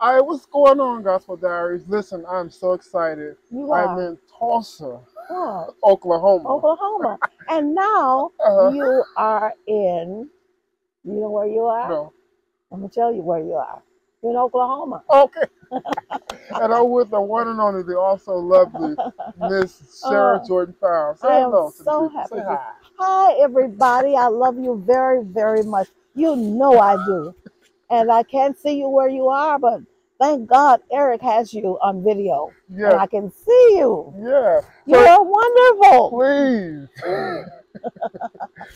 All right, what's going on, Gospel Diaries? Listen, I'm so excited. You I'm are. in Tulsa, What? Oklahoma. Oklahoma. And now you are in, you know where you are? No. I'm going to tell you where you are. You're in Oklahoma. Okay. And I'm with the one and only, the also lovely Miss Sara Jordan Powell. Say I hello am to the so people. happy. Say hi. Hi, everybody. I love you very, very much. You know I do. And I can't see you where you are, but thank God Eric has you on video. Yeah. And I can see you. Yeah. You're wonderful. Please.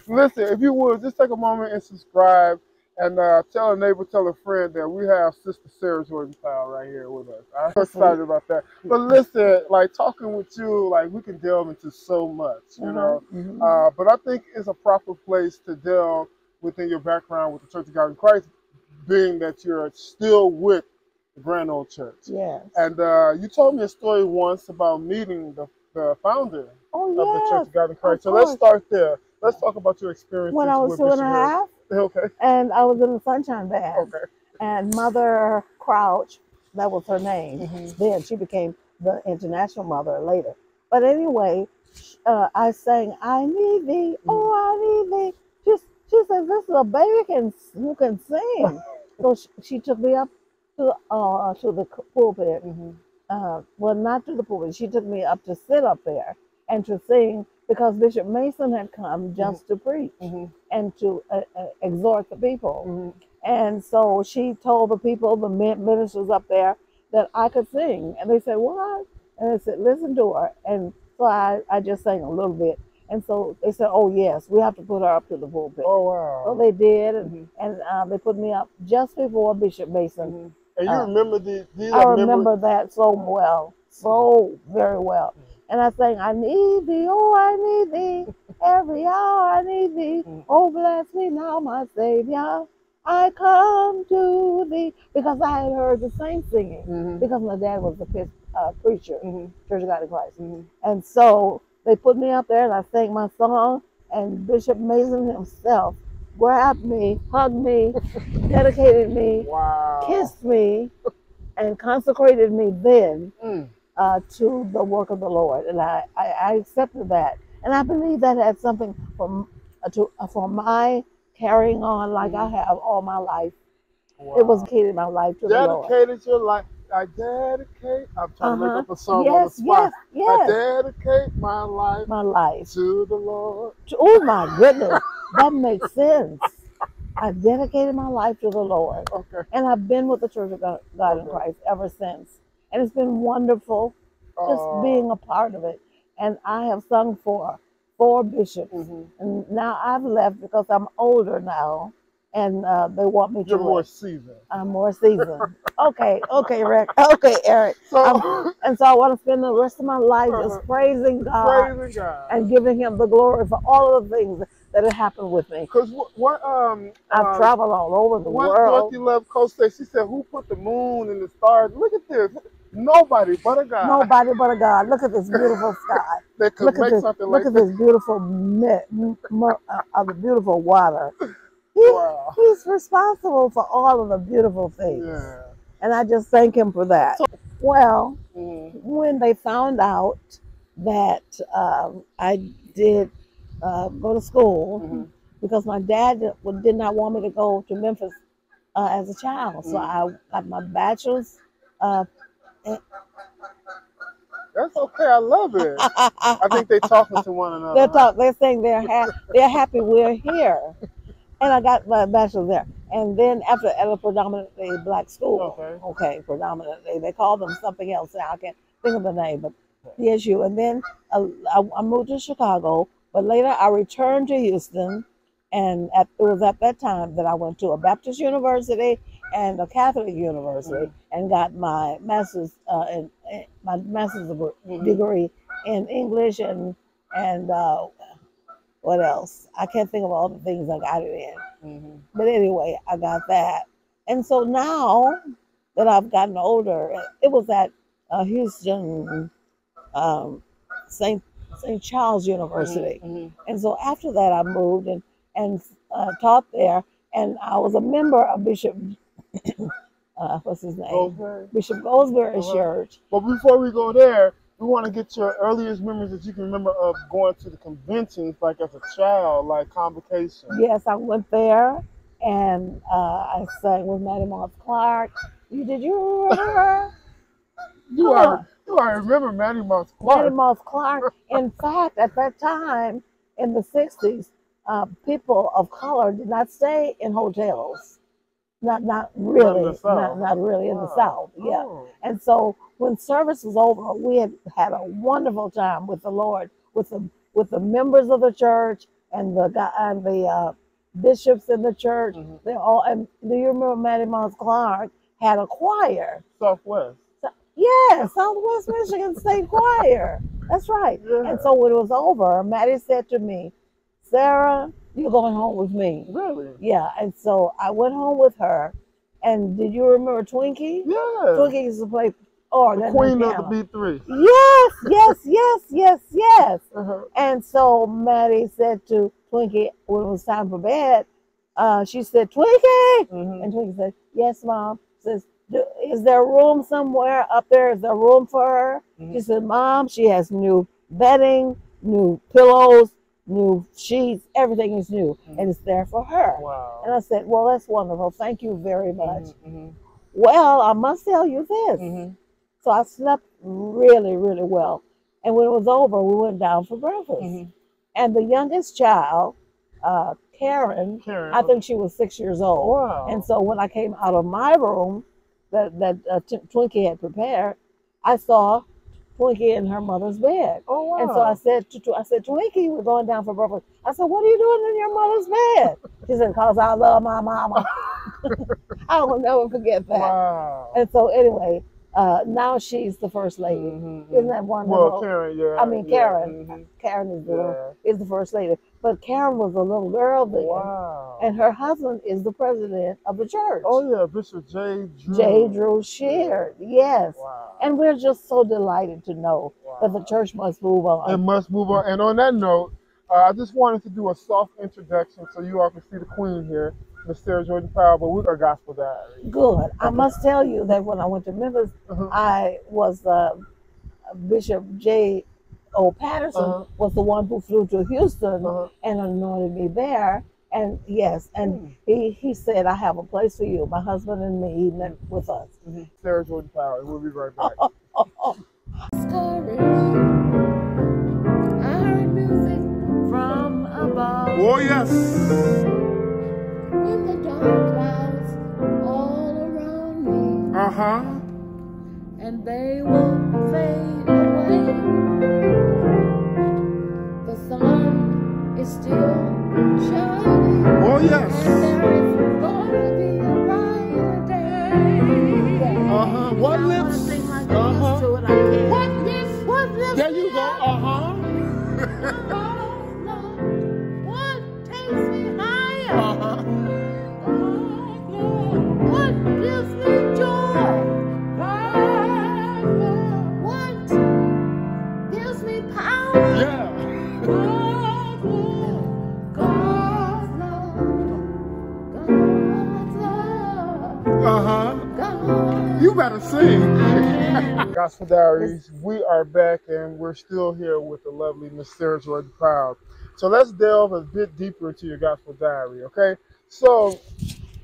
Listen, if you would, just take a moment and subscribe and tell a neighbor, tell a friend that we have Sister Sara Jordan Powell right here with us. I'm so excited about that. But listen, like talking with you, like we can delve into so much, you know. But I think it's a proper place to delve within your background with the Church of God in Christ, being that you're still with the Grand Old Church. Yes. And you told me a story once about meeting the founder of the Church of God in Christ. So let's start there. Let's talk about your experience. When I was 2.5, okay, and I was in the Sunshine Band. Okay. And Mother Crouch, that was her name. Then she became the International Mother later. But anyway, I sang, "I need thee, oh, I need thee." She says, "This is a baby who can sing." So she took me up to the pulpit. Well, not to the pulpit. She took me up to sit up there and to sing, because Bishop Mason had come just to preach and to exhort the people. And so she told the people, the ministers up there, that I could sing. And they said, "What?" And I said, "Listen to her." And so I just sang a little bit. And so they said, "Oh, yes, we have to put her up to the pulpit." Oh, wow. So they did. And they put me up just before Bishop Mason. And you remember these? I remember that so well, so very well. And I sang, "I need thee, oh, I need thee, every hour I need thee. Oh, bless me now, my Savior. I come to thee." Because I had heard the saints singing, because my dad was a preacher, Church of God in Christ. And so they put me up there and I sang my song, and Bishop Mason himself grabbed me, hugged me, dedicated me, kissed me, and consecrated me then to the work of the Lord. And I accepted that. And I believe that had something for my carrying on like I have all my life. It was dedicated my life to the Lord. Dedicated your life. I dedicate. I'm trying to make up a song on the spot. I dedicate my life to the Lord. Oh my goodness, that makes sense. I dedicated my life to the Lord. And I've been with the Church of God in Christ ever since. And it's been wonderful just being a part of it. And I have sung for 4 bishops. And now I've left because I'm older now. And they want me to. You're more seasoned. I'm more seasoned. Okay, Rick. Okay, Eric. And so I want to spend the rest of my life just praising God, and giving Him the glory for all of the things that have happened with me. Because I've traveled all over the world. Dorothy Love Coach said, she said, "Who put the moon and the stars? Look at this. Nobody but a God. Nobody but a God. Look at this beautiful sky. Look at this beautiful the beautiful water. He's responsible for all of the beautiful things. And I just thank Him for that." Well, when they found out that I did go to school, because my dad did not want me to go to Memphis as a child. So I got my bachelor's. That's okay. I love it. I think they're talking to one another. They're saying they're happy we're here. And I got my bachelor's there. And then at a predominantly black school. Predominantly. They call them something else now. I can't think of the name, but the issue. And then I moved to Chicago, but later I returned to Houston. And it was at that time that I went to a Baptist university and a Catholic university and got my master's degree in English and what else? I can't think of all the things I got it in. But anyway, I got that. And so now that I've gotten older, it was at Houston St. Charles University. And so after that, I moved and taught there. And I was a member of Bishop what's his name? Goldsberry? Bishop Goldsberry's church. But before we go there, we want to get your earliest memories that you can remember of going to the conventions, like as a child, like Convocation. Yes, I went there and I sang with Maddie Moss Clark. Did you remember her? You already remember Maddie Moss Clark. Maddie Moss Clark. In fact, at that time in the 60s, people of color did not stay in hotels. Not really, not really in the South. Yeah. Oh. And so when service was over, we had a wonderful time with the Lord, with the members of the church and the bishops in the church. They all. And do you remember Maddie Moss Clark had a choir? Southwest. Yeah, Southwest Michigan State Choir. That's right. Yeah. And so when it was over, Maddie said to me, "Sarah, you're going home with me." Really? Yeah. And so I went home with her. And did you remember Twinkie? Yeah. Twinkie used to play organ. The queen of the B3. Yes. And so Maddie said to Twinkie when it was time for bed, she said, "Twinkie!" And Twinkie said, "Yes, Mom." Says, "Is there room somewhere up there? Is there room for her?" She said, "Mom, she has new bedding, new pillows, new sheets, everything is new, and it's there for her." Wow. And I said, "Well, that's wonderful. Thank you very much." Well, I must tell you this. So I slept really, really well. And when it was over, we went down for breakfast. And the youngest child, Karen, I think she was 6 years old. Wow. And so when I came out of my room that Twinkie had prepared, I saw Twinkie in her mother's bed. Oh, wow. And so I said, "Twinkie, we're going down for breakfast." I said, "What are you doing in your mother's bed?" She said, "Because I love my mama." I will never forget that. Wow. And so anyway, now she's the first lady. Isn't that wonderful? Well, Karen, yeah. I mean, Karen. Karen is the first lady. But Karen was a little girl then. Wow. And her husband is the president of the church. Oh, yeah, Bishop J. Drew. J. Drew Sheard, yes. Wow. And we're just so delighted to know that the church must move on. It must move on. And on that note, I just wanted to do a soft introduction so you all can see the queen here, Miss Sarah Jordan Powell, but we're a gospel diary. Good. I must tell you that when I went to Memphis, I was Bishop J. O. Patterson was the one who flew to Houston and anointed me there. And yes, and he said, "I have a place for you." My husband and me, he met with us. Sarah Jordan Powell. We'll be right back. Stories. I heard music from above. Oh, yes. In the dark clouds all around me. And they will fade away. The sun is still shining. Oh, yes. And there is going to be a brighter day. Yeah. What I lips? want to sing like I used to, and I can't. What lips? There you go. What takes me higher? What gives me joy? What gives me power? Yeah. God's love. God's love. You better sing. Gospel Diaries, we are back and we're still here with the lovely Miss Sarah Jordan Powell. So let's delve a bit deeper into your Gospel Diary, okay? So,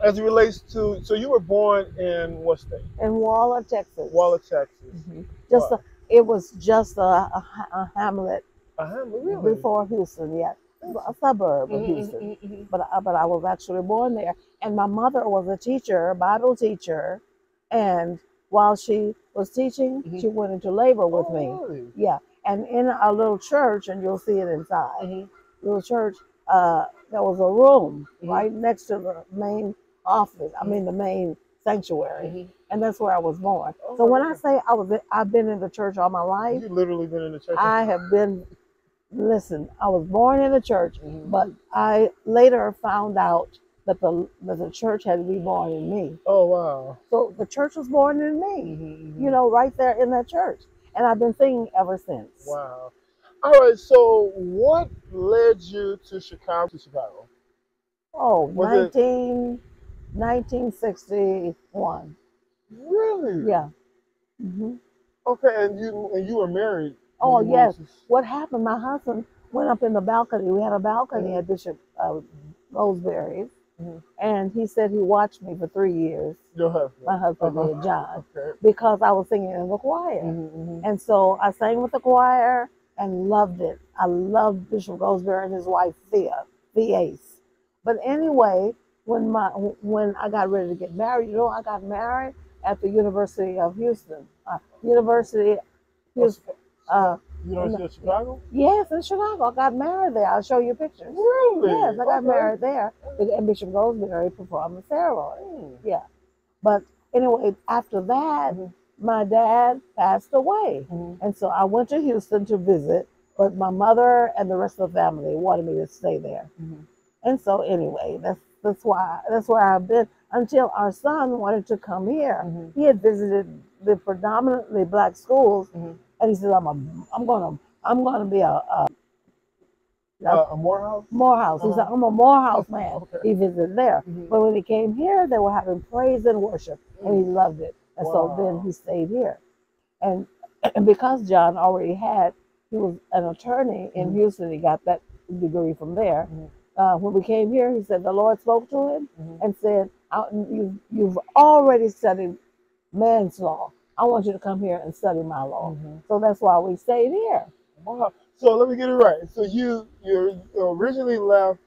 as it relates to, so you were born in what state? In Waller, Texas. Waller, Texas. It was just a hamlet. A hamlet, really? Before Houston, yeah. A suburb of Houston. But I was actually born there. And my mother was a teacher, a Bible teacher. And while she was teaching, she went into labor with me. Really? Yeah. And in our little church, and you'll see it inside, little church, there was a room right next to the main office, I mean the main sanctuary. And that's where I was born. So when I say I've been in the church all my life, You've literally been in the church. I have been, listen, I was born in the church, but I later found out that the church had to be born in me. Oh, wow. So the church was born in me, you know, right there in that church. And I've been singing ever since. Wow. All right, so what led you to Chicago? Oh, 1961. Really? Yeah. Hmm. Okay, and you were married when Oh, you yes. moved to What happened? My husband went up in the balcony. We had a balcony at Bishop Roseberry's, mm-hmm. and he said he watched me for 3 years. Your husband. My husband did, John, Okay. because I was singing in the choir. Mm-hmm. And so I sang with the choir and loved it. I loved Bishop Roseberry and his wife, the ace. But anyway, when I got ready to get married, I got married at the University of Houston. University Houston. University of Chicago? Yes, in Chicago. I got married there. I'll show you pictures. Really? Yes, I got married there. And Bishop Roseberry performed the ceremony. Yeah. But anyway, after that, my dad passed away. And so I went to Houston to visit, but my mother and the rest of the family wanted me to stay there. And so anyway, that's where I've been until our son wanted to come here. He had visited the predominantly black schools, and he said, I'm gonna be a Morehouse? Morehouse. He said, I'm a Morehouse man. Okay. He visited there. But when he came here, they were having praise and worship, and he loved it. And so then he stayed here. And because John already he was an attorney in Houston, he got that degree from there. When we came here, he said the Lord spoke to him and said, you've already studied man's law. I want you to come here and study my law. So that's why we stayed here. Wow. So let me get it right. So you originally left,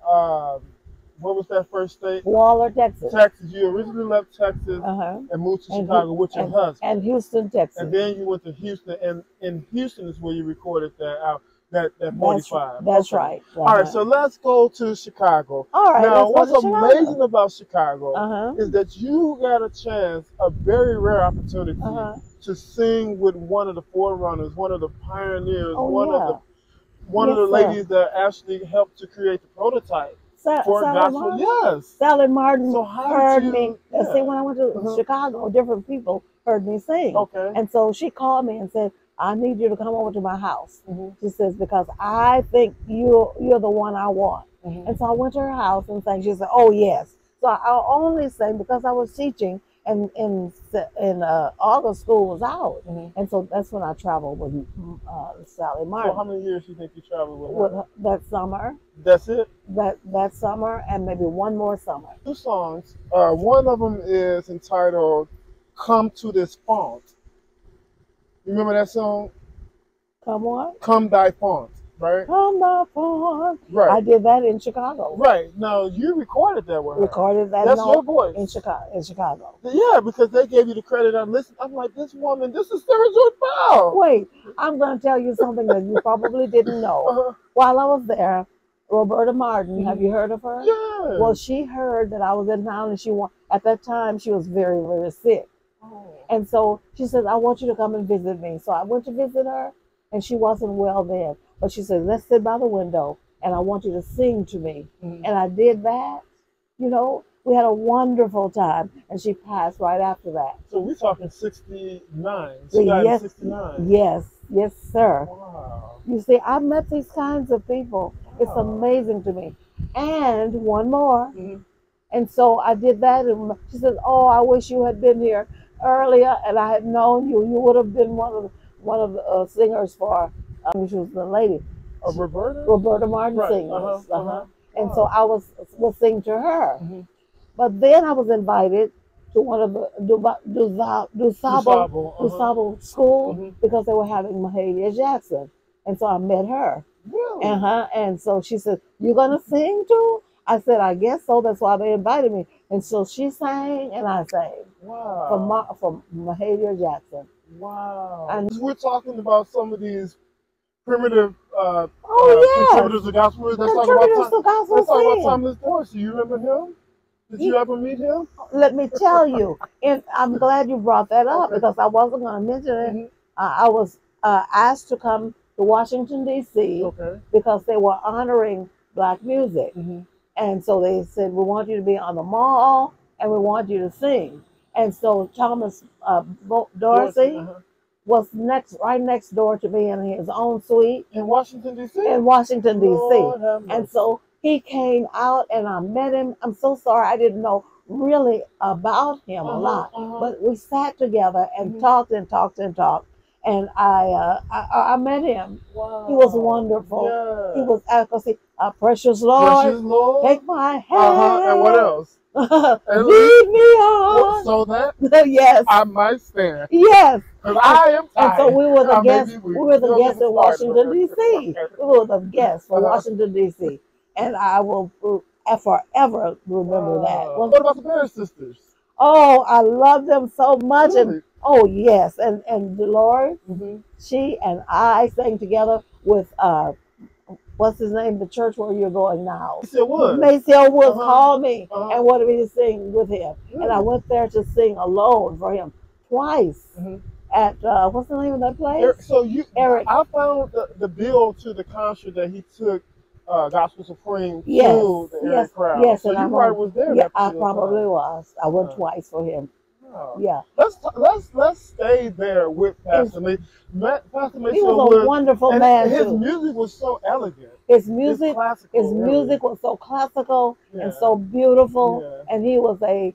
what was that first state? Waller, Texas. Texas. You originally left Texas and moved to Chicago with your husband. And Houston, Texas. And then you went to Houston, and in Houston is where you recorded that 45. That's right. All right, so let's go to Chicago. All right. Now, what's amazing about Chicago is that you got a chance, a very rare opportunity, to sing with one of the forerunners, one of the pioneers, one of the ladies that actually helped to create the prototype for gospel. Yes. Sally Martin heard me. Yeah. See, when I went to Chicago, different people heard me sing. Okay. And so she called me and said, I need you to come over to my house. She says, because I think you're the one I want. And so I went to her house and sang. She said, oh, yes. So I only sang because I was teaching, and in August school was out. And so that's when I traveled with Sally Martin. So how many years do you think you traveled with her? That summer. That's it? That summer, and maybe one more summer. 2 songs. One of them is entitled Come to This Font. You remember that song? Come what? Come Thy Font, right? Come Thy Font. Right. I did that in Chicago. Right. Now, you recorded that with her. Recorded that. That's your voice. In Chicago. Yeah, because they gave you the credit. I'm like, this woman, this is Sara Joy Powell. Wait, I'm going to tell you something that you probably didn't know. While I was there, Roberta Martin, have you heard of her? Yeah. Well, she heard that I was in town, and at that time, she was very, very sick. And so she said, I want you to come and visit me. So I went to visit her, and she wasn't well then. But she said, let's sit by the window, and I want you to sing to me. And I did that. We had a wonderful time, and she passed right after that. So we're talking 69. She died in 69. Yes, sir. Wow. You see, I've met these kinds of people. It's amazing to me. And one more. And so I did that, and she said, oh, I wish you had been here earlier, and I had known you. You would have been one of the singers for, she was the lady. Roberta Martin singers. And so I was sing to her. But then I was invited to one of the DuSable school because they were having Mahalia Jackson. And so I met her. Really? And so she said, you going to sing too? I said, I guess so. That's why they invited me. And so she sang and I sang. Wow. From Mahalia Jackson. Wow. And we're talking about some of these primitive contributors of gospel music. Let's talk about Thomas Dorsey. You remember him? Did you ever meet him? Let me tell you, and I'm glad you brought that up because I wasn't going to mention it. I was asked to come to Washington, D.C. because they were honoring Black music. And so they said, we want you to be on the mall and we want you to sing. And so Thomas Dorsey was right next door to me in his own suite. In Washington, D.C.? In Washington, D.C. And so he came out and I met him. I'm so sorry I didn't know really about him a lot. But we sat together and talked and talked and talked. And I met him. Wow. He was wonderful. Yeah. He was advocacy. Precious Lord, Precious Lord. take my hand. And what else? Lead me on. So that yes, I might stand. Yes. Because I am tired. And so we were the guests. We were the guests in started. Washington D.C. We were the guests for Washington D.C. And I will forever remember that. What about the Bear Sisters? Oh, I love them so much. Really? And oh yes, and Dolores, she and I sang together with what's his name? The church where you're going now. Maceo Woods called me and wanted me to sing with him, and I went there to sing alone for him twice at what's the name of that place? So I found the bill to the concert that he took. Gospel Supreme to the erix-Clark. Yes, so and you probably was there. Yeah, I probably was. I went twice for him. Yeah. Let's stay there with Pastor Mace. Pastor Mace he was a wonderful man. His music was so elegant. His music was so classical and so beautiful, and he was a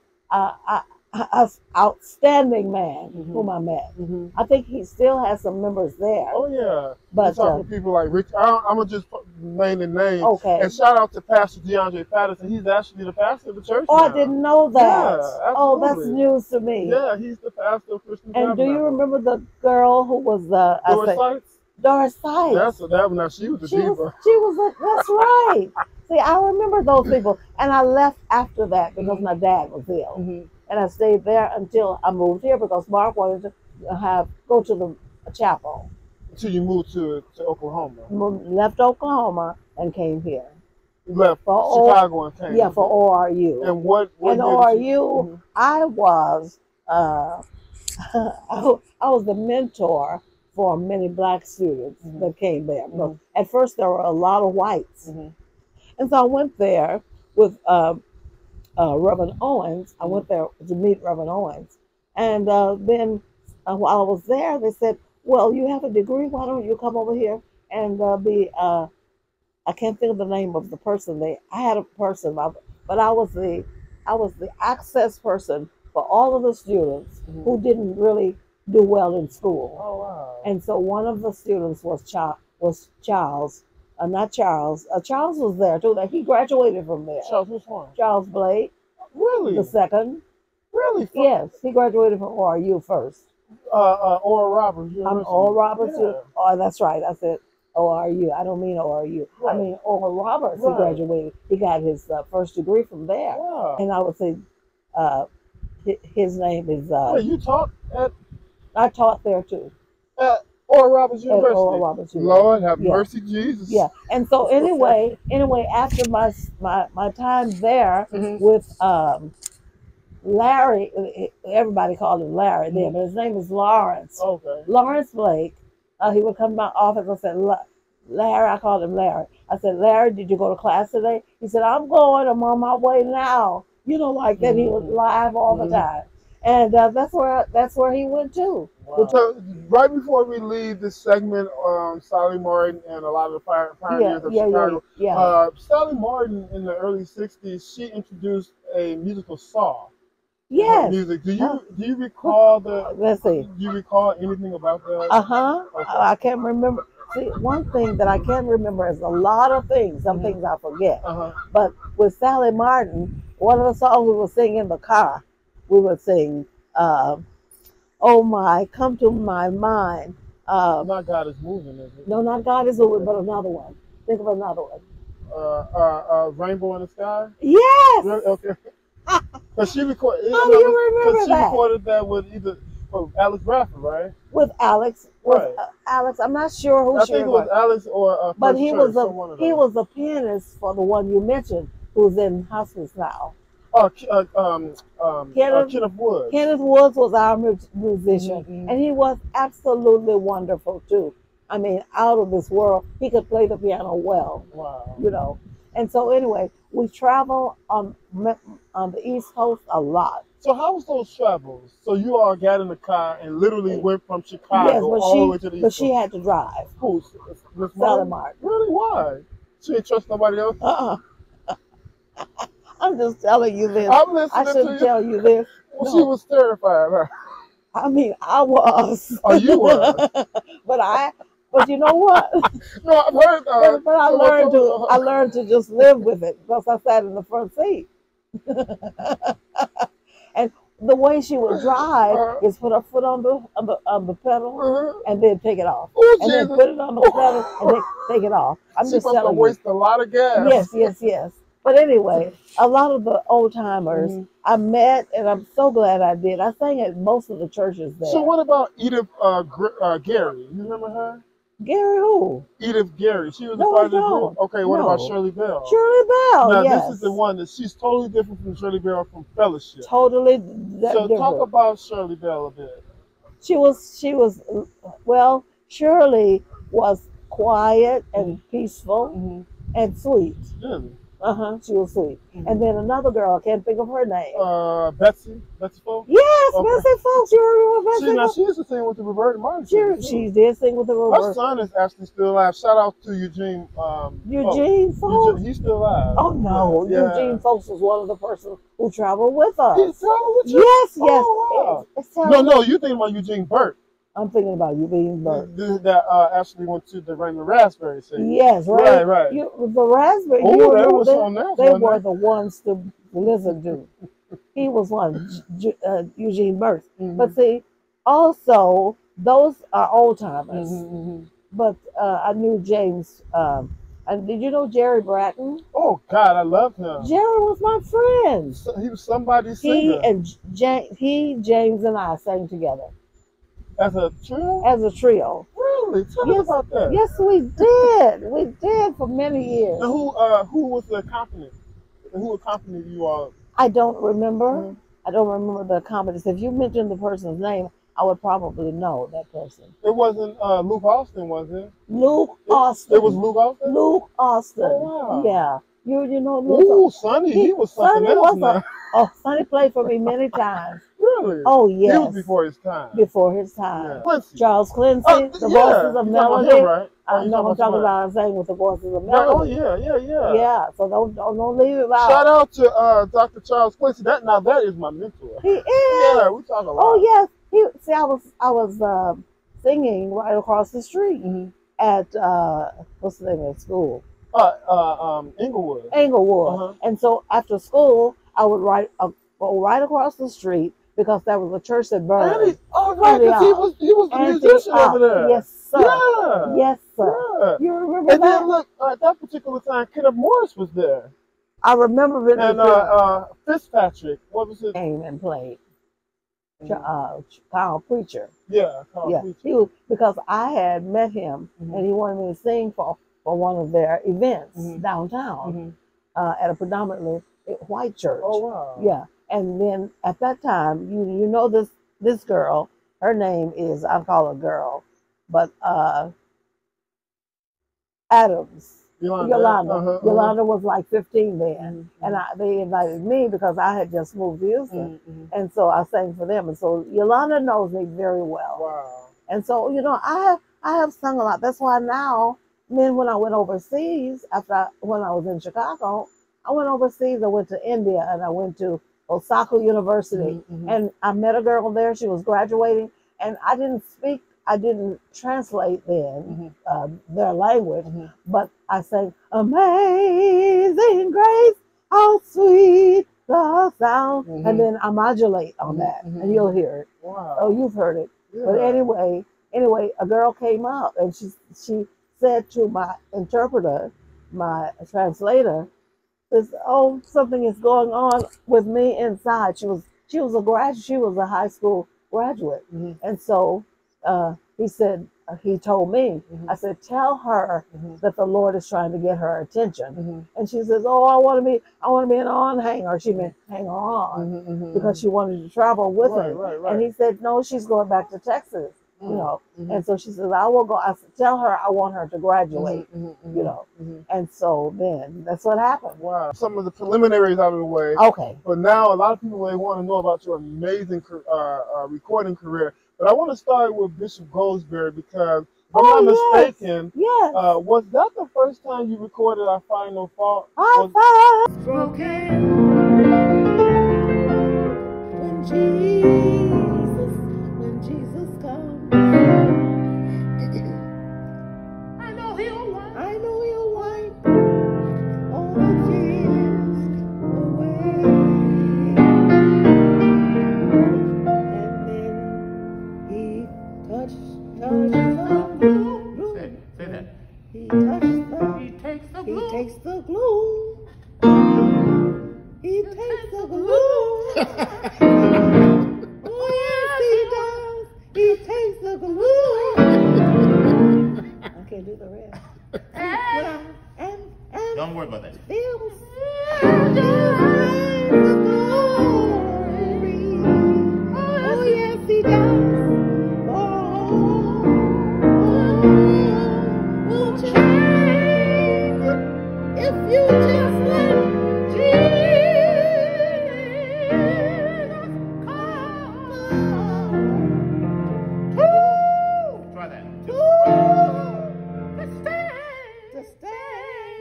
outstanding man whom I met. I think he still has some members there. Oh yeah, but talking to people like Rich. I'm gonna just name the name. Okay. And shout out to Pastor DeAndre Patterson. He's actually the pastor of the church. Oh, now. I didn't know that. Yeah, oh, that's news to me. Yeah, he's the pastor of Christian. And do you remember the girl who was Doris Sykes? That's that one. Now she was a diva. That's right. See, I remember those people, and I left after that because my dad was ill. And I stayed there until I moved here because Mark wanted to go to the chapel. Until you moved to Oklahoma. Left Oklahoma and came here. Left Chicago and came. Yeah, for ORU. And what and ORU, I was I was the mentor for many black students that came there. At first, there were a lot of whites, and so I went there with. Reverend Owens. I went there to meet Reverend Owens. And then while I was there, they said, well, you have a degree. Why don't you come over here and be, I can't think of the name of the person. I had a person, but I was the access person for all of the students who didn't really do well in school. Oh, wow. And so one of the students was Charles. Not Charles. Charles was there too. He graduated from there. Charles, which one? Charles Blake. Really? The second. Really? Yes, he graduated from ORU first. Oral Roberts. I'm Oral Roberts. Yeah. Oh, that's right. I said ORU. I don't mean ORU. Right. I mean Oral Roberts. Right. He graduated. He got his first degree from there. Wow. And I would say his name is. You taught at? I taught there too. Oral Roberts University. Oral Roberts University. Lord have mercy, Jesus. Yeah, and so anyway, after my time there with Larry, everybody called him Larry then, but his name is Lawrence. Okay. Lawrence Blake. He would come to my office and said, Larry, I called him Larry. I said, Larry, did you go to class today? He said, I'm going. I'm on my way now. You know, like that. He was live all the time. And that's where he went too. Wow. So right before we leave this segment, Sally Martin and a lot of the pioneers of Chicago, Sally Martin in the early '60s, she introduced a musical saw. Yes. Music. Do you recall Let's see. Do you recall anything about that? Okay. I can't remember. See, one thing that I can remember is a lot of things. Some things I forget. But with Sally Martin, one of the songs we would sing in the car. We would sing, "Oh my, come to my mind." Not God is moving, is it? No, not God is moving, but another one. Think of another one. Rainbow in the Sky. Yes. Really? Okay. But she recorded. How do you remember that? She recorded that with Alex Bradford, right? With Alex. Alex, I'm not sure who. I think it was Alex or. But he was a pianist for the one you mentioned, who's in hospice now. Kenneth Woods. Kenneth Woods was our musician, and he was absolutely wonderful too. I mean, out of this world. He could play the piano well. Wow. You know. And so anyway, we travel on the East Coast a lot. So how was those travels? So you all got in the car and literally went from Chicago all the way to the East Coast. But she had to drive. Who? Sally Martin. Really? Why? She didn't trust nobody else? I'm just telling you this. I'm I listening to shouldn't you. tell you this. Well, she No, was terrified. Huh? I mean I was. Oh, you was. But you know what? No, I've heard But someone told. I learned to just live with it because I sat in the front seat. And the way she would drive is put her foot on the pedal and then take it off, Oh, and then Jesus. put it on the pedal and then take it off. I'm She just must have telling you. wasted a lot of gas. Yes, yes, yes. But anyway, a lot of the old timers I met, and I'm so glad I did. I sang at most of the churches there. So what about Edith Gary? You remember her? Gary who? Edith Gary. She was a No, part I of the group. don't. Okay, what about No. Shirley Bell? Shirley Bell, Now yes. this is the one that she's totally different from Shirley Bell from Fellowship. Totally So different. talk about Shirley Bell a bit. She was well, Shirley was quiet and peaceful and sweet. Really? She was sweet. And then another girl, I can't think of her name. Betsy Folks? Yes, Okay. Betsy Folks. You remember Betsy Folks? She used to sing with the Roberta Martin. She did sing with the Roberta. Her son is actually still alive. Shout out to Eugene. Eugene Folks? He's still alive. Oh no, yeah. Eugene Folks was one of the persons who traveled with us. He traveled with you? Yes, yes. Oh, wow. No, you're thinking about Eugene Burt. I'm thinking about Eugene Burt. That actually went to the Raymond Raspberry singing. Yes, right. The Raspberry. They were the ones to listen to. He was one, Eugene Burt. But see, also those are old timers. But I knew James. And did you know Jerry Bratton? Oh God, I love him. Jerry was my friend. He was somebody's singer. James, and I sang together. As a trio? As a trio. Really? Tell me about that. Yes, we did. We did for many years. And who was the accompanist? Who accompanied you all? I don't remember. I don't remember the accompanist. If you mentioned the person's name, I would probably know that person. It wasn't Luke Austin, was it? Luke Austin. It was Luke Austin? Luke Austin. Oh, wow. Yeah. You know Luke. Ooh, Sonny. He was something else now. Sonny played for me many times. Really? Oh, yes. He was before his time. Before his time. Yeah. Charles Clancy, the Voices of Melody. Him, right? I know I'm talking about. I sang with the Voices of Melody. Oh, yeah. Yeah, so don't leave it out. Shout out to Dr. Charles Quincy. That is my mentor. He is. Yeah, we talk a lot. Oh, yes. I was singing right across the street at what's the name of the school? Inglewood. Inglewood. And so after school, I would go right across the street because that was a church that burned. Because he was the musician over there. Yes, sir. Yeah. Yes, sir. Yeah. You remember and that? Then look, at that particular time, Kenneth Morris was there. I remember it. And Fitzpatrick, what was his name? And played. Kyle Preacher. Yeah, Preacher. He was, because I had met him and he wanted me to sing for one of their events downtown at a predominantly white church. Oh wow. Yeah. And then at that time, you know this girl, her name is, I call her girl, but Adams. Yolanda. Yolanda was like 15 then. And they invited me because I had just moved to Houston. And so I sang for them. And so Yolanda knows me very well. Wow. And so, I have sung a lot. That's why now, then when I went overseas, when I was in Chicago, I went overseas. I went to India and I went to Osaka University. And I met a girl there. She was graduating. And I didn't translate then their language, but I sang, "Amazing Grace, how sweet the sound," and then I modulate on that, and you'll hear it. Wow. Oh, you've heard it. Yeah. But anyway, a girl came up and she said to my interpreter, my translator, says, "Oh, something is going on with me inside." She was a graduate. She was a high school graduate, and so. He told me, I said, "Tell her that the Lord is trying to get her attention." And she says, "Oh, I want to be an on-hanger." She meant hang on because she wanted to travel with him. Right. And he said, "No, she's going back to Texas, And so she says, "I will go." I said, "Tell her I want her to graduate, And so then that's what happened. Wow. Some of the preliminaries out of the way. Okay. But now a lot of people they want to know about your amazing recording career. But I want to start with Bishop Goldsberry because, if I'm not mistaken, was that the first time you recorded Our Final Fault? Broken. When Jesus comes, I know he'll wipe all the tears away. And then he touches the glue. Say that. He takes the glue. He takes the glue. Oh yes, he does. He takes the glue. I can't do the rest. And Don't worry about that. fills the glory. Oh yes, he does. Oh, change if you just let Jesus come. Try that. To stay.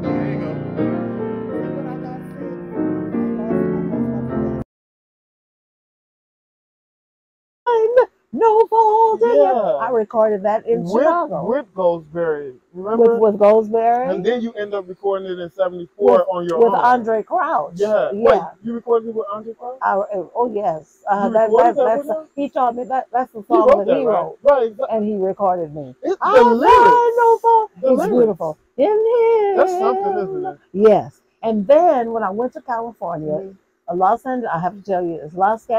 There you go. When I got sick, I lost my voice. No fault in Yeah. it. I recorded that in Chicago. With Goldsberry, remember? With Goldsberry. And then you end up recording it in '74 on your own. With Andre Crouch. Yeah. Yeah. Wait, you recorded it with Andre Crouch? Oh yes. You recorded that with him? He taught me that's the He song wrote that he that, right? wrote. Right, exactly. And he recorded me. It's I the lyrics. no fault. The It's lyrics. beautiful. In here. That's something, isn't it? Yes. And then when I went to California, Los Angeles, I have to tell you, it's Los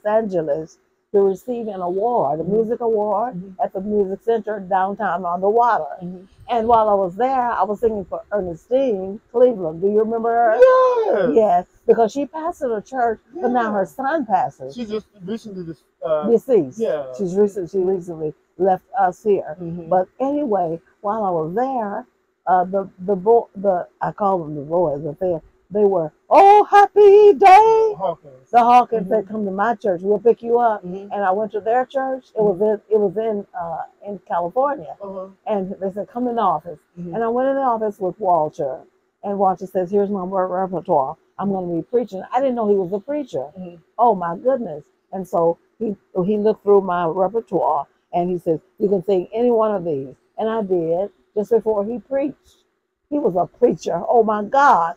Angeles to receive an award, a music award at the Music Center downtown on the water. And while I was there, I was singing for Ernestine Cleveland. Do you remember her? Yes. Yes, because she pastored a church, but now her son pastors. She just recently Deceased. Yeah. She recently left us here. But anyway, while I was there, I call them the boys, but they were, oh, happy day. Hawkins. The Hawkins said, come to my church, we'll pick you up. And I went to their church. It was in California. And they said, come in the office. And I went in the office with Walter. And Walter says, here's my repertoire. I'm going to be preaching. I didn't know he was a preacher. Oh my goodness. And so he looked through my repertoire and he says, you can sing any one of these. And I did just before he preached. He was a preacher. Oh my God.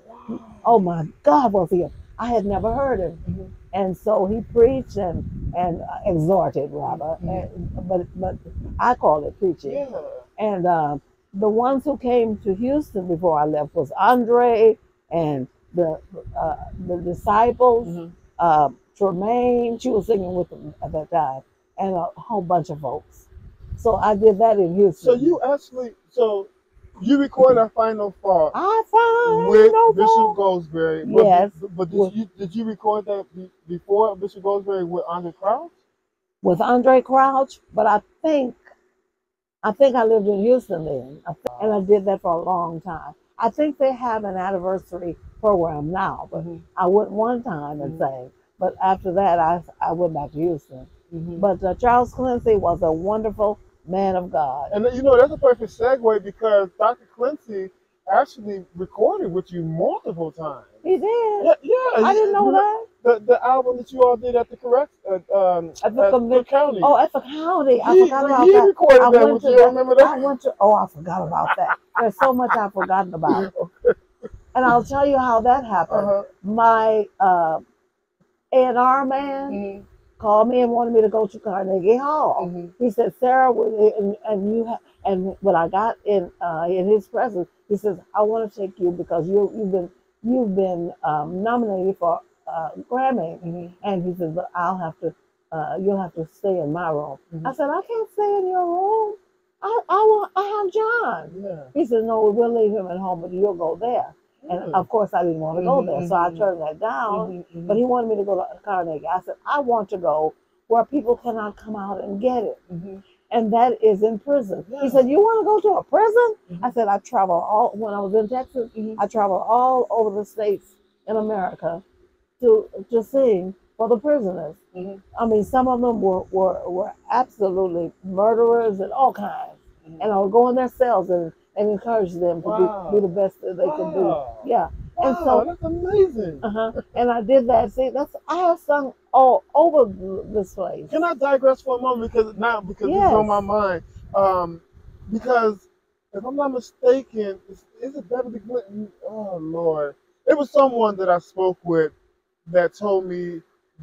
Oh my God, was he? I had never heard him. And so he preached and exhorted, rather. But I call it preaching. Yeah. And the ones who came to Houston before I left was Andre and the disciples, Tremaine, she was singing with them at that time, and a whole bunch of folks. So I did that in Houston. So you recorded a Final Thought with Bishop Goldsberry. Yes. But did you record that before Bishop Goldsberry with Andre Crouch? With Andre Crouch, but I think I lived in Houston then, and I did that for a long time. I think they have an anniversary program now, but I went one time and sang. But after that, I went back to Houston. But Charles Clancy was a wonderful man of God. And you know, that's a perfect segue because Dr. Clancy actually recorded with you multiple times. He did? Yeah. I didn't know that. The album that you all did at the county. Oh, at the county. I forgot about he that. recorded that with you. Remember that? I forgot about that. There's so much I've forgotten about. And I'll tell you how that happened. My A&R man called me and wanted me to go to Carnegie Hall. He said, Sarah, and when I got in his presence, he says, I want to take you because you've been nominated for Grammy. And he says, but you'll have to stay in my room. I said, I can't stay in your room. I have John. Yeah. He said, no, we'll leave him at home, but you'll go there. And of course, I didn't want to go there, so I turned that down. But he wanted me to go to Carnegie. I said, I want to go where people cannot come out and get it. And that is in prison. He said, you want to go to a prison? I said, I travel when I was in Texas, I traveled all over the states in America to sing for the prisoners. I mean, some of them were absolutely murderers and all kinds. And I would go in their cells and encourage them to be the best that they could do. Yeah. And Wow, so, that's amazing. and I did that. See, I have sung all over this place. Can I digress for a moment because this is on my mind? Because if I'm not mistaken, is it Beverly Clinton? Oh Lord, it was someone that I spoke with that told me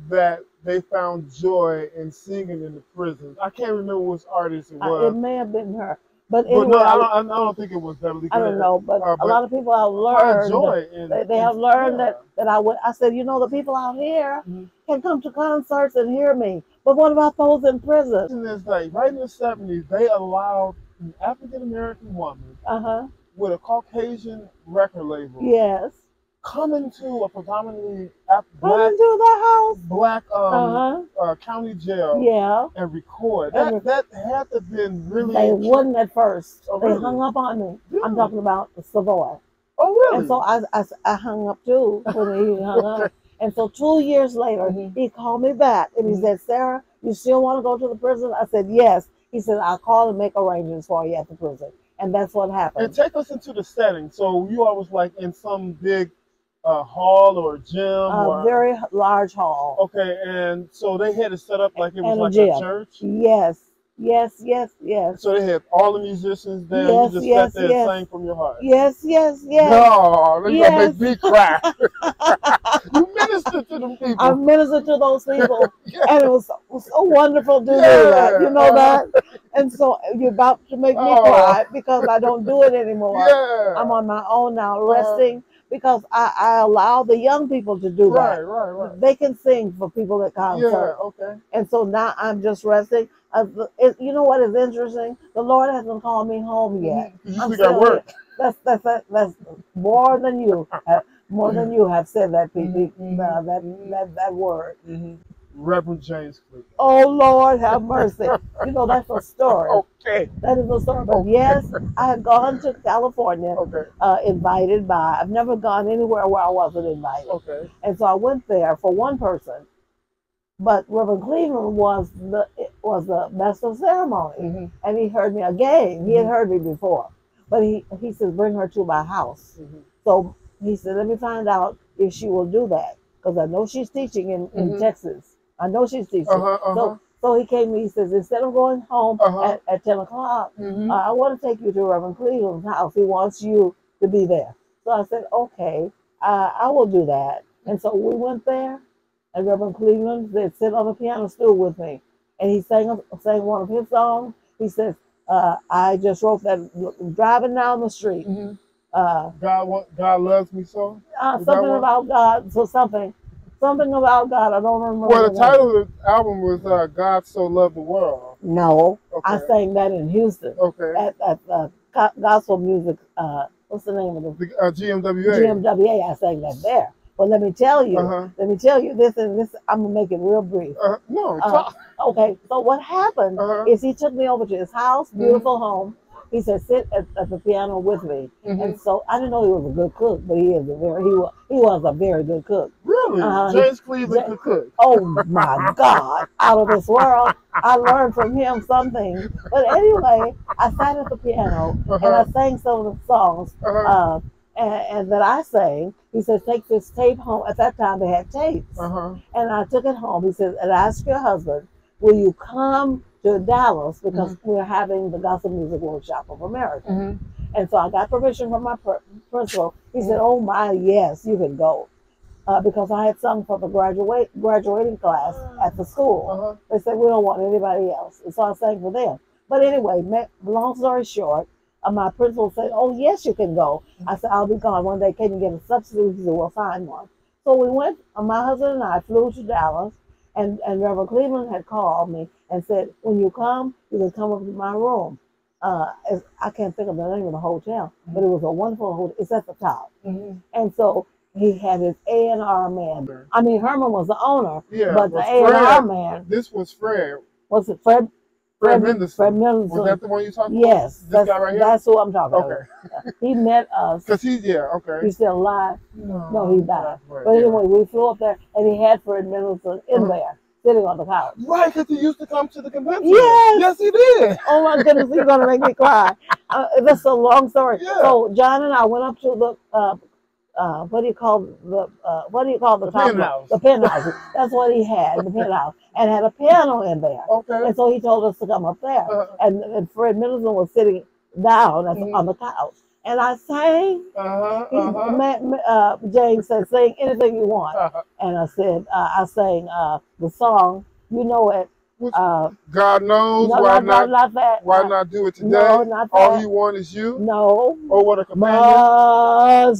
that they found joy in singing in the prisons. I can't remember which artist it was. It may have been her. But But anyway, no, I don't think it was Beverly I Clinton. don't know, but a lot of people have learned. Joy They have learned that I said, you know, the people out here can come to concerts and hear me. But what about those in prison? It's like right in the 70s, they allowed an African American woman with a Caucasian record label Yes. come into a predominantly Come into the house. black county jail and record. That had to have been really. They wouldn't at first. Oh, they really? hung up on me. Really? I'm talking about the Savoy. Oh, really? And so I hung up too when he hung up. And so 2 years later, he called me back and he said, Sarah, you still want to go to the prison? I said, yes. He said, I'll call and make arrangements for you at the prison. And that's what happened. And take us into the setting. So you all was like in some big hall or gym? A very large hall. Okay, and so they had it set up like it was like a church? Yes. Yes. So they had all the musicians there, and you just sat there and sang from your heart? Yes. No, they're gonna make me cry. You ministered to them people. I ministered to those people, and it was so wonderful to do that. You know that? And so you're about to make me cry because I don't do it anymore. I'm on my own now, resting. Because I allow the young people to do that. Right. They can sing for people at concert. And so now I'm just resting. You know what is interesting? The Lord hasn't called me home yet. You still got work. That's more than you. More than you have said that, that word. Reverend James Cleveland. Oh, Lord, have mercy. You know, that's a story. That is a story. But yes, I had gone to California, invited by, I've never gone anywhere where I wasn't invited. And so I went there for one person. But Reverend Cleveland was the master of ceremony. And he heard me again. He had heard me before. But he said, bring her to my house. So he said, let me find out if she will do that. Because I know she's teaching in Texas. I know she's teaching. So he came to me, he says, instead of going home at 10 o'clock, I want to take you to Reverend Cleveland's house. He wants you to be there. So I said, okay, I will do that. And so we went there, and Reverend Cleveland said, sit on the piano stool with me. And he sang one of his songs. He says, I just wrote that driving down the street. God loves me so? Something about God, something about God. I don't remember. Well, the title of the album was God So Loved the World. No, I sang that in Houston. At gospel music. What's the name of it? GMWA. GMWA. I sang that there. But let me tell you this, and this. I'm gonna make it real brief. Okay. So what happened is he took me over to his house, beautiful home. He said, sit at the piano with me. And so I didn't know he was a good cook, but he was a very good cook. Really? James Cleveland could cook. Oh my God, out of this world. I learned from him something. But anyway, I sat at the piano and I sang some of the songs and that I sang. He said, take this tape home. At that time they had tapes. And I took it home. He said, and ask your husband, will you come to Dallas because we're having the Gospel Music Workshop of America. And so I got permission from my principal. He said, oh my, yes, you can go. Because I had sung for the graduating class at the school. They said, we don't want anybody else. And so I sang for them. But anyway, long story short, my principal said, oh, yes, you can go. I said, I'll be gone one day. Can you get a substitute? He said, we'll find one. So we went, my husband and I flew to Dallas. And Reverend Cleveland had called me and said, when you come, you can come up to my room. I can't think of the name of the hotel, but it was a wonderful hotel. It's at the top. And so he had his A&R man. I mean, Herman was the owner, but the A&R man. This was Fred. Was it Fred? Fred Mendelssohn. Fred Mendelssohn. Was that the one you talking about? Yes. This guy right here? That's who I'm talking about. He met us. Because he's still alive. No, he died. But anyway, we flew up there, and he had Fred Mendelssohn in there, sitting on the couch. Right, because he used to come to the convention. Yes, he did. Oh my goodness, you're gonna make me cry. That's a long story. So John and I went up to what do you call the The complex? penthouse. The penthouse. That's what he had, the penthouse, and had a piano in there. Okay. And so he told us to come up there, Uh, and Fred Middleton was sitting down mhm. on the couch, and I sang. Uh-huh. Uh-huh. James said, "Sing anything you want," Uh-huh. and I said, "I sang the song, you know it." Which Uh, God knows no, why not that. why not do it today? No, not All that. he wants is you. No. Oh, what a companion.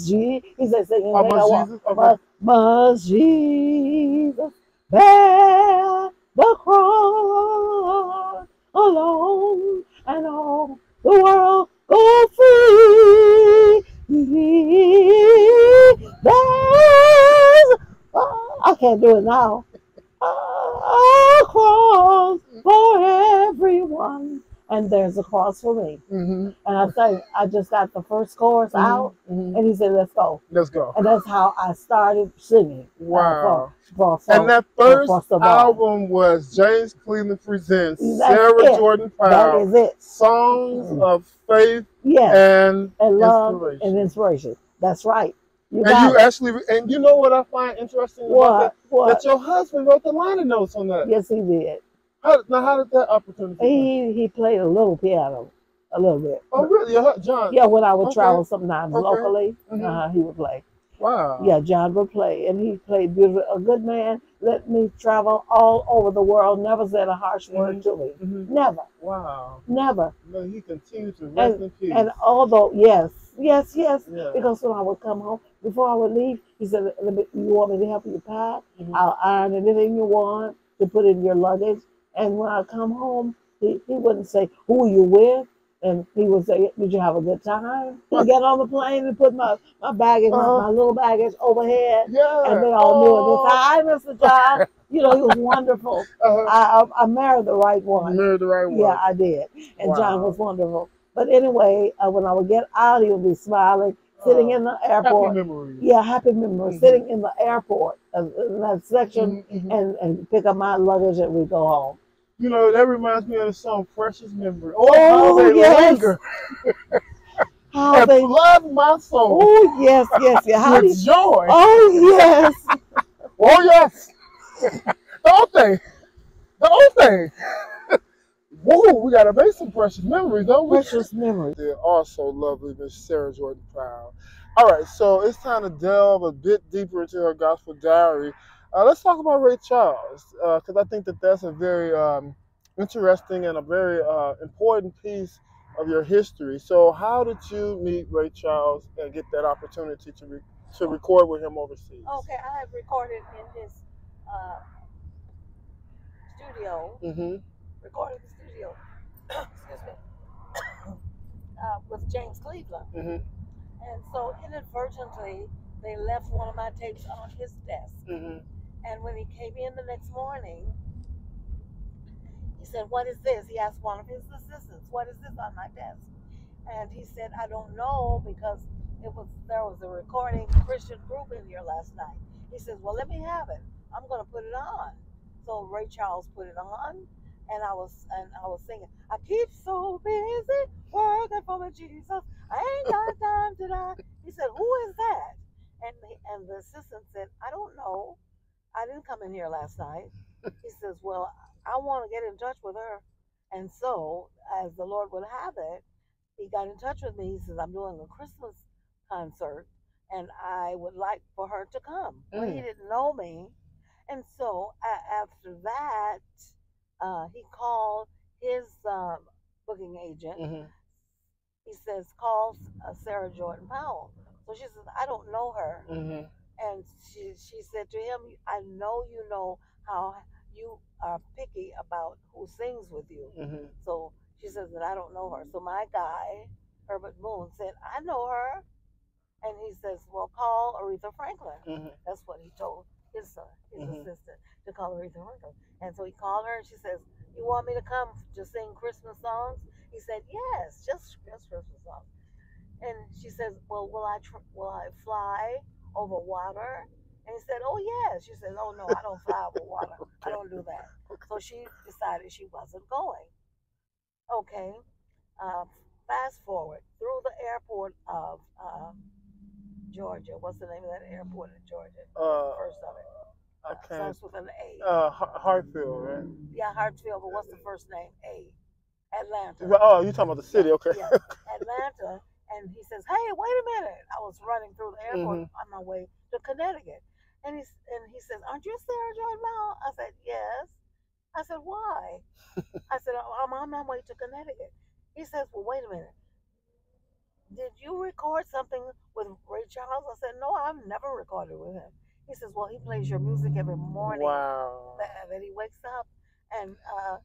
He said, sing Oh, anything I must want. Jesus. Okay. Must Jesus bear the cross alone and all the world go free? There's, I can't do it now. A cross for everyone, and there's a cross for me. Mm-hmm. And I sang, I just got the first chorus out, Mm-hmm. and he said, "Let's go." Let's go. And that's how I started singing. Wow. For And that first the album was James Cleveland Presents That's Sarah it. Jordan That Powell, is it. Songs of Faith Yes, and love Inspiration. and inspiration. That's right. You And got you it. actually, and you know what I find interesting about that? What? That your husband wrote the liner notes on that. Yes, he did. How did that opportunity come? He played a little piano, a little bit. Oh, really? John? Yeah, when I would Okay. travel sometimes Okay. locally, Mhm. he would play. Wow. Yeah, John would play, and he played beautiful. A good man, let me travel all over the world. Never said a harsh word to me. Never, Wow. never. No, he continued to rest in peace. And although, yes, Yeah. because when I would come home, before I would leave, he said, "You want me to help you pack? I'll iron anything you want to put in your luggage." And when I come home, he wouldn't say, "Who are you with?" And he would say, "Did you have a good time?" He'd get on the plane and put my baggage, my little baggage overhead. Yeah. And they all knew it. They said, "Hi, Mr. John." You know, he was wonderful. I married the right one. You married the right one. Yeah, I did. And Wow. John was wonderful. But anyway, when I would get out, he would be smiling, sitting in the airport. Happy memories. Yeah, happy memories. Sitting in the airport in that section and pick up my luggage and we go home. You know, that reminds me of the song Precious Memory. How they linger. How they flood my soul. Oh, yes. How with joy. Oh, yes. Oh, yes. Don't they? Whoa, we got to make some precious memories, don't we? Precious memories. They're also lovely, Miss Sara Jordan Powell. All right, so it's time to delve a bit deeper into her gospel diary. Let's talk about Ray Charles, because I think that that's a very interesting and a very important piece of your history. So how did you meet Ray Charles and get that opportunity to record with him overseas? Okay, I have recorded in his studio. Recorded in the studio. Excuse me. With James Cleveland. And so inadvertently, they left one of my tapes on his desk. And when he came in the next morning, he said, "What is this?" He asked one of his assistants, "What is this on my desk?" And he said, "I don't know, because there was a recording Christian group in here last night." He says, "Well, let me have it. I'm going to put it on." So Ray Charles put it on, and I was singing, "I keep so busy working for my Jesus, I ain't got time to die." He said, "Who is that?" And the assistant said, "I don't know. I didn't come in here last night." He says, "Well, I want to get in touch with her." And so, as the Lord would have it, he got in touch with me. He says, "I'm doing a Christmas concert, and I would like for her to come." Well, he didn't know me. And so after that, he called his booking agent. He says, "Call Sara Jordan Powell." So she says, "I don't know her." And she said to him, "I know you know how you are picky about who sings with you." So she says that I don't know her. So my guy, Herbert Moon, said, "I know her." And he says, "Well, call Aretha Franklin." That's what he told his assistant, to call Aretha Franklin. And so he called her, and she says, "You want me to come to sing Christmas songs?" He said, "Yes, just Christmas songs." And she says, "Well, will I fly over water?" And he said, "Oh, yes." She said, "Oh, no, I don't fly over water. I don't do that." So she decided she wasn't going. Okay. Fast forward through the airport of Georgia. What's the name of that airport in Georgia? First of it. I can't. Starts with an A. Hartfield, right? Yeah, Hartsfield, but what's the first name? A. Atlanta. Oh, you talking about the city? Yeah, Okay. yeah. Atlanta. And he says, "Hey, wait a minute." I was running through the airport on my way to Connecticut. And he says, "Aren't you Sarah Jordan Powell?" I said, "Yes." I said, "Why?" I said, "I'm on my way to Connecticut." He says, "Well, wait a minute. Did you record something with Ray Charles?" I said, "No, I've never recorded with him." He says, "Well, he plays your music every morning Wow. that he wakes up, and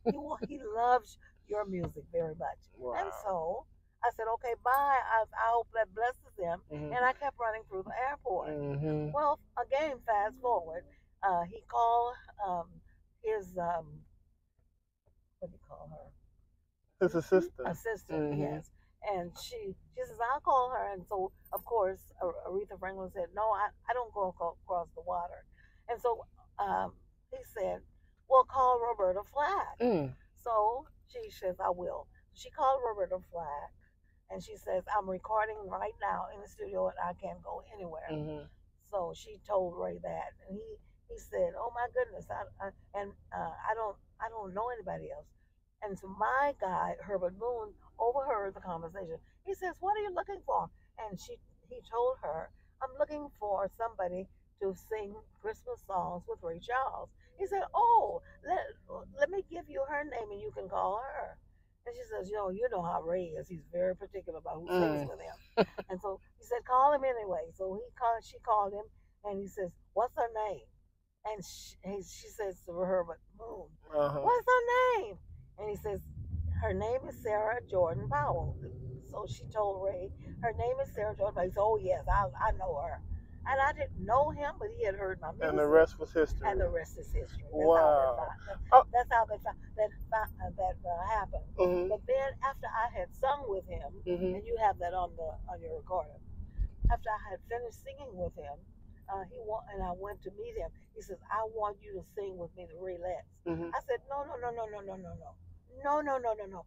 he loves your music very much." Wow. And so I said, "Okay, bye. I hope that blesses him." And I kept running through the airport. Well, again, fast forward, he called his what do you call her? His assistant. Assistant, yes. And she says, "I'll call her." And so, of course, Aretha Franklin said, "No, I don't go across the water." And so he said, "Well, call Roberta Flack." So she says, "I will." She called Roberta Flack, and she says, "I'm recording right now in the studio, and I can't go anywhere." So she told Ray that, and he said, "Oh my goodness, I don't know anybody else." And so my guy, Herbert Moon, overheard the conversation. He says, "What are you looking for?" And he told her, "I'm looking for somebody to sing Christmas songs with Ray Charles." He said, "Oh, let me give you her name and you can call her." And she says, you know how Ray is. He's very particular about who sings with him." And so he said, "Call him anyway." So she called him, and he says, "What's her name?" And she says to Herbert Moon, "What's her name?" And he says, "Her name is Sarah Jordan Powell." So she told Ray, "Her name is Sarah Jordan Powell." He said, "Oh, yes, I know her." And I didn't know him, but he had heard my music. And the rest was history. And the rest is history. Wow. That's how that happened. But then after I had sung with him, and you have that on your recorder, after I had finished singing with him, and I went to meet him. He says, "I want you to sing with me the Raylettes." I said, "No, no, no, no, no, no, no, no, no, no, no, no, no.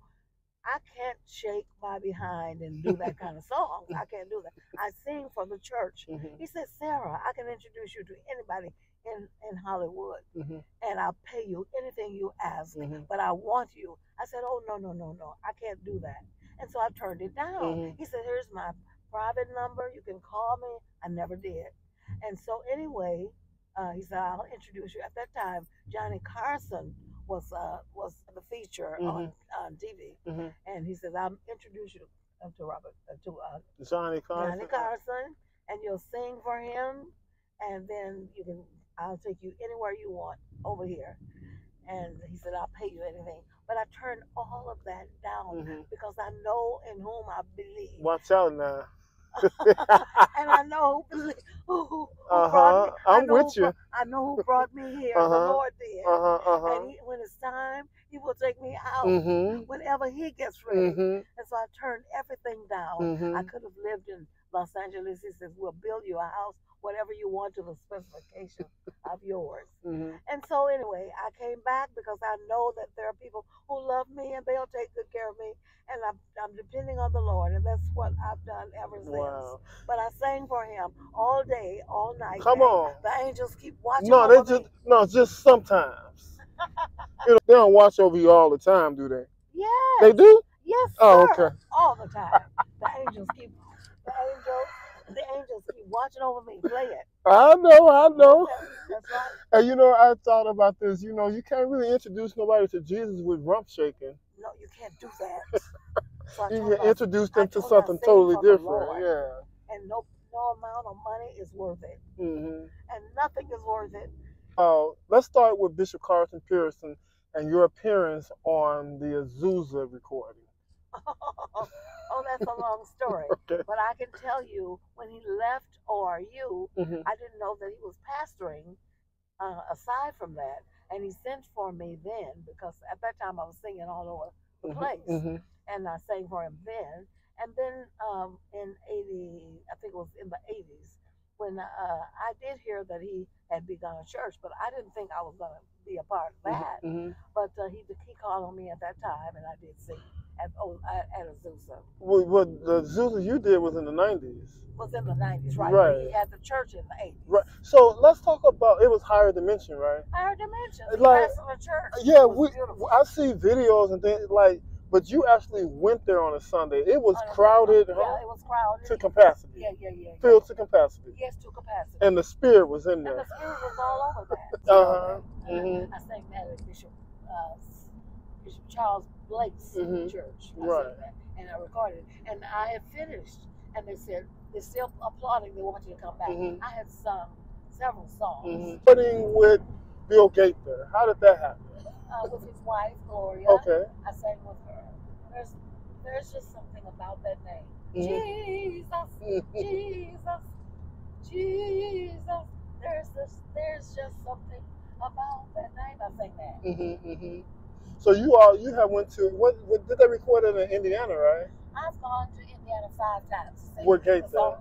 I can't shake my behind and do that kind of songs. I can't do that. I sing for the church." He said, "Sarah, I can introduce you to anybody in Hollywood, and I'll pay you anything you ask, but I want you." I said, "Oh, no, no, no, no. I can't do that." And so I turned it down. He said, "Here's my private number. You can call me." I never did. And so anyway, he said, "I'll introduce you." At that time, Johnny Carson was the feature on TV, and he says, "I'll introduce you to Robert Johnny Carson. Johnny Carson, and you'll sing for him, and then I'll take you anywhere you want over here." And he said, "I'll pay you anything." But I turned all of that down because I know in whom I believe. Watch out now. And I know who brought me. I'm with you. I know who brought me here. The Lord did. And when it's time, He will take me out whenever He gets ready. And so I turned everything down. I could have lived in Los Angeles. He says, "We'll build you a house, whatever you want, to the specification of yours." And so anyway, I came back because I know that there are people who love me and they'll take good care of me. And I'm depending on the Lord, and that's what I've done ever since. Wow. But I sang for Him all day, all night. Come on. The angels keep watching over me. Just sometimes. They don't watch over you all the time, do they? Yes. They do? Yes, sir. Oh, okay. All the time. The angels keep watching over me. Play it. I know. That's right. And I thought about this. You can't really introduce nobody to Jesus with rump shaking. No, you can't do that. So you can introduce them to something totally different. Yeah. And no amount of money is worth it. And nothing is worth it. Let's start with Bishop Carlton Pearson and your appearance on the Azusa recording. Oh, that's a long story. Okay. But I can tell you, when he left ORU, I didn't know that he was pastoring aside from that. And he sent for me then, because at that time I was singing all over the place. And I sang for him then. And then in 80, I think it was in the 80s, when I did hear that he had begun a church, but I didn't think I was going to be a part of that. But he called on me at that time, and I did sing. at Azusa. What the Zusa you did was in the 90s. Was in the 90s, right? Right. He had the church in the 80s. Right. So let's talk about, it was Higher Dimension, right? Higher Dimension. Like, The church. yeah, I I see videos and things like, but you actually went there on a Sunday. It was crowded, yeah, huh? it was crowded. To capacity. Yeah. Filled to capacity. Yes, to capacity. And the spirit was in there. And the spirit was all over that. Mm-hmm. I sang that at Bishop Charles Blake's church. Right. Sang that, and I recorded it. And I had finished, and they said, they're still applauding, they want you to come back. I had sung several songs. Putting with Bill Gaither, how did that happen? With his wife, Gloria. Okay. I sang with her. There's just something about that name. Jesus. There's just something about that name. I sang that. So you have went to, what did they record it in Indiana, right? I've gone to Indiana 5 times. With Gaither. The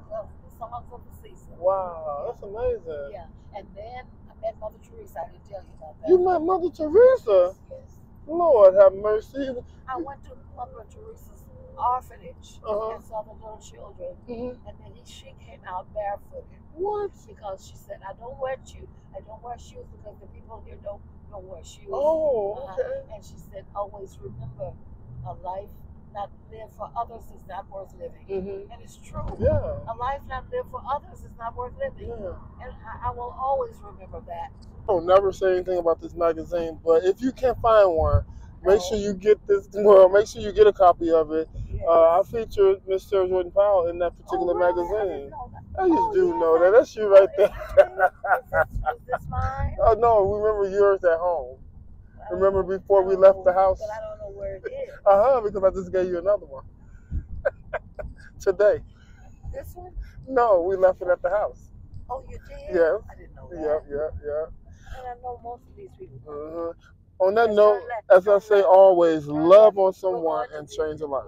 songs of the season. Wow, that's amazing. Yeah, and then I met Mother Teresa. I didn't tell you about that. You met Mother Teresa? Yes. Lord have mercy. I went to Mother Teresa's orphanage and saw the little children, and then she came out barefooted. What? Because she said, I don't wear shoes because the people here don't wear shoes. Oh, okay. And she said, always remember, a life not lived for others is not worth living. And it's true. Yeah. A life not lived for others is not worth living. Yeah. And I will always remember that. I'll never say anything about this magazine, but if you can find one, make sure you get this. Well, make sure you get a copy of it. Yes. I featured Miss Sarah Jordan Powell in that particular magazine. You do know that. That's you right there. Is this mine? Oh no, we remember yours at home. Remember before we left the house? But I don't know where it is. Because I just gave you another one today. This one? No, we left it at the house. Oh, you did? Yeah. I didn't know that. Yeah. And I know most of these people. On that note, as I say always, love on someone and change a life.